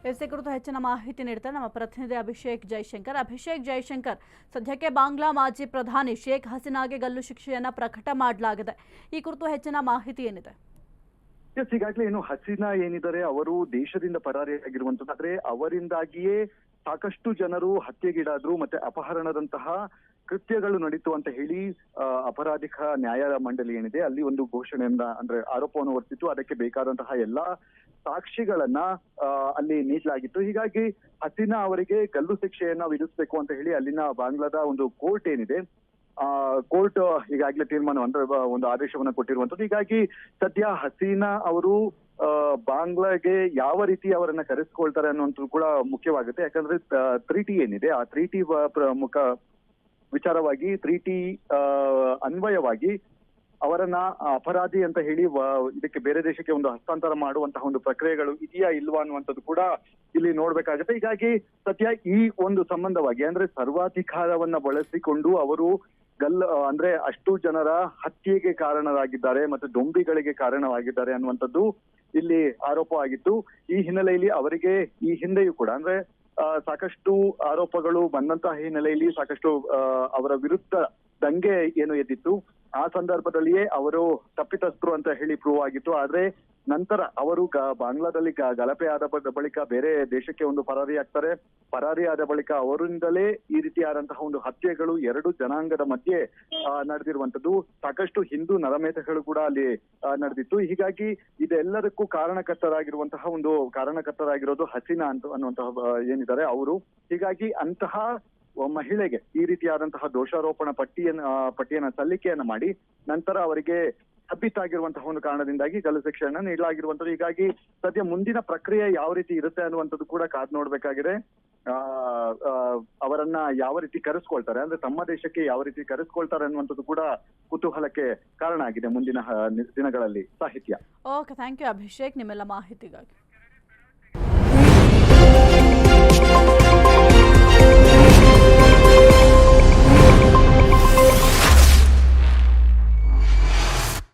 SC ಕುರಿತು ಹೆಚ್ಚಿನ ಮಾಹಿತಿ ನೀಡ್ತಾರೆ ನಮ್ಮ ಪ್ರತಿನಿಧಿ ಅಭಿಷೇಕ್ ಜೈಶಂಕರ್. ಸದ್ಯಕ್ಕೆ ಬಾಂಗ್ಲಾ ಮಾಜಿ ಪ್ರಧಾನಿ ಶೇಖ್ ಹಸೀನಾಗೆ ಗಲ್ಲು ಶಿಕ್ಷೆಯನ್ನ ಪ್ರಕಟ ಮಾಡಲಾಗಿದೆ. ಈ ಕುರಿತು ಹೆಚ್ಚಿನ ಮಾಹಿತಿ ಏನಿದೆ? ಈಗಾಗಲೇ ಏನು ಹಸೀನಾ ಏನಿದ್ದಾರೆ ಅವರು ದೇಶದಿಂದ ಪರಾರಿಯಾಗಿರುವಂತದ್ದು. ಆದ್ರೆ ಅವರಿಂದಾಗಿಯೇ ಸಾಕಷ್ಟು ಜನರು ಹತ್ಯೆಗೀಡಾದ್ರು ಮತ್ತೆ ಅಪಹರಣದಂತಹ ಕೃತ್ಯಗಳು ನಡೀತು ಅಂತ ಹೇಳಿ ಅಪರಾಧಿಕ ನ್ಯಾಯ ಮಂಡಳಿ ಏನಿದೆ ಅಲ್ಲಿ ಒಂದು ಘೋಷಣೆಯನ್ನ ಅಂದ್ರೆ ಆರೋಪವನ್ನು ಹೊರಿಸಿತ್ತು. ಅದಕ್ಕೆ ಬೇಕಾದಂತಹ ಎಲ್ಲಾ ಸಾಕ್ಷಿಗಳನ್ನ ಅಲ್ಲಿ ನೀಡಲಾಗಿತ್ತು. ಹೀಗಾಗಿ ಹಸೀನಾ ಅವರಿಗೆ ಗಲ್ಲು ಶಿಕ್ಷೆಯನ್ನ ವಿಧಿಸಬೇಕು ಅಂತ ಹೇಳಿ ಅಲ್ಲಿನ ಬಾಂಗ್ಲಾದ ಒಂದು ಕೋರ್ಟ್ ಏನಿದೆ ಕೋರ್ಟ್ ಈಗಾಗಲೇ ತೀರ್ಮಾನ ಅಂದ್ರೆ ಒಂದು ಆದೇಶವನ್ನ ಕೊಟ್ಟಿರುವಂತದ್ದು. ಹೀಗಾಗಿ ಸದ್ಯ ಹಸೀನಾ ಅವರು ಬಾಂಗ್ಲಾಗೆ ಯಾವ ರೀತಿ ಅವರನ್ನ ಕರೆಸ್ಕೊಳ್ತಾರೆ ಅನ್ನುವಂಥದ್ದು ಕೂಡ ಮುಖ್ಯವಾಗುತ್ತೆ. ಯಾಕಂದ್ರೆ 3T ಏನಿದೆ ಆ 3T ಪ್ರಮುಖ ವಿಚಾರವಾಗಿ 3T ಅನ್ವಯವಾಗಿ ಅವರನ್ನ ಅಪರಾಧಿ ಅಂತ ಹೇಳಿ ಇದಕ್ಕೆ ಬೇರೆ ದೇಶಕ್ಕೆ ಒಂದು ಹಸ್ತಾಂತರ ಮಾಡುವಂತಹ ಒಂದು ಪ್ರಕ್ರಿಯೆಗಳು ಇದೆಯಾ ಇಲ್ವಾ ಅನ್ನುವಂಥದ್ದು ಕೂಡ ಇಲ್ಲಿ ನೋಡ್ಬೇಕಾಗುತ್ತೆ. ಹೀಗಾಗಿ ಸದ್ಯ ಈ ಒಂದು ಸಂಬಂಧವಾಗಿ ಅಂದ್ರೆ ಸರ್ವಾಧಿಕಾರವನ್ನ ಬಳಸಿಕೊಂಡು ಅವರು ಅಂದ್ರೆ ಅಷ್ಟು ಜನರ ಹತ್ಯೆಗೆ ಕಾರಣರಾಗಿದ್ದಾರೆ ಮತ್ತೆ ದೊಂಬಿಗಳಿಗೆ ಕಾರಣವಾಗಿದ್ದಾರೆ ಅನ್ನುವಂಥದ್ದು ಇಲ್ಲಿ ಆರೋಪ ಆಗಿತ್ತು. ಈ ಹಿನ್ನೆಲೆಯಲ್ಲಿ ಅವರಿಗೆ ಈ ಹಿಂದೆಯೂ ಕೂಡ ಅಂದ್ರೆ ಸಾಕಷ್ಟು ಆರೋಪಗಳು ಬಂದಂತಹ ಹಿನ್ನೆಲೆಯಲ್ಲಿ ಸಾಕಷ್ಟು ಅವರ ವಿರುದ್ಧ ದಂಗೆ ಏನು ಎದ್ದಿತ್ತು. ಆ ಸಂದರ್ಭದಲ್ಲಿಯೇ ಅವರು ತಪ್ಪಿತಸ್ಥರು ಅಂತ ಹೇಳಿ ಪ್ರೂವ್ ಆಗಿತ್ತು. ಆದ್ರೆ ನಂತರ ಅವರು ಬಾಂಗ್ಲಾದಲ್ಲಿ ಗಲಭೆ ಆದ ಬಳಿಕ ಬೇರೆ ದೇಶಕ್ಕೆ ಒಂದು ಪರಾರಿಯಾದ ಬಳಿಕ ಅವರಿಂದಲೇ ಈ ರೀತಿಯಾದಂತಹ ಒಂದು ಹತ್ಯೆಗಳು ಎರಡು ಜನಾಂಗದ ಮಧ್ಯೆ ನಡೆದಿರುವಂತದ್ದು. ಸಾಕಷ್ಟು ಹಿಂದೂ ನರಮೇಧಗಳು ಕೂಡ ಅಲ್ಲಿ ನಡೆದಿತ್ತು. ಹೀಗಾಗಿ ಇದೆಲ್ಲದಕ್ಕೂ ಕಾರಣಕರ್ತರಾಗಿರೋದು ಹಸೀನಾ ಅನ್ನುವಂತಹ ಏನಿದ್ದಾರೆ ಅವರು. ಹೀಗಾಗಿ ಅಂತಹ ಮಹಿಳೆಗೆ ಈ ರೀತಿಯಾದಂತಹ ದೋಷಾರೋಪಣ ಪಟ್ಟಿಯನ್ನ ಸಲ್ಲಿಕೆಯನ್ನ ಮಾಡಿ ನಂತರ ಅವರಿಗೆ ಸಾಬೀತಾಗಿರುವಂತಹ ಒಂದು ಕಾರಣದಿಂದಾಗಿ ಗಲ್ಲು ಶಿಕ್ಷೆಯನ್ನ ನೀಡಲಾಗಿರುವಂತದ್ದು. ಹೀಗಾಗಿ ಸದ್ಯ ಮುಂದಿನ ಪ್ರಕ್ರಿಯೆ ಯಾವ ರೀತಿ ಇರುತ್ತೆ ಅನ್ನುವಂಥದ್ದು ಕೂಡ ಕಾದ್ ನೋಡ್ಬೇಕಾಗಿದೆ. ಅವರನ್ನ ಯಾವ ರೀತಿ ಕರೆಸ್ಕೊಳ್ತಾರೆ ಅಂದ್ರೆ ತಮ್ಮ ದೇಶಕ್ಕೆ ಯಾವ ರೀತಿ ಕರೆಸ್ಕೊಳ್ತಾರೆ ಅನ್ನುವಂಥದ್ದು ಕೂಡ ಕುತೂಹಲಕ್ಕೆ ಕಾರಣ ಆಗಿದೆ ಮುಂದಿನ ದಿನಗಳಲ್ಲಿ. ಸಾಹಿತ್ಯ. ಓಕೆ, ಥ್ಯಾಂಕ್ ಯು ಅಭಿಷೇಕ್ ನಿಮ್ಮೆಲ್ಲ ಮಾಹಿತಿಗಾಗಿ.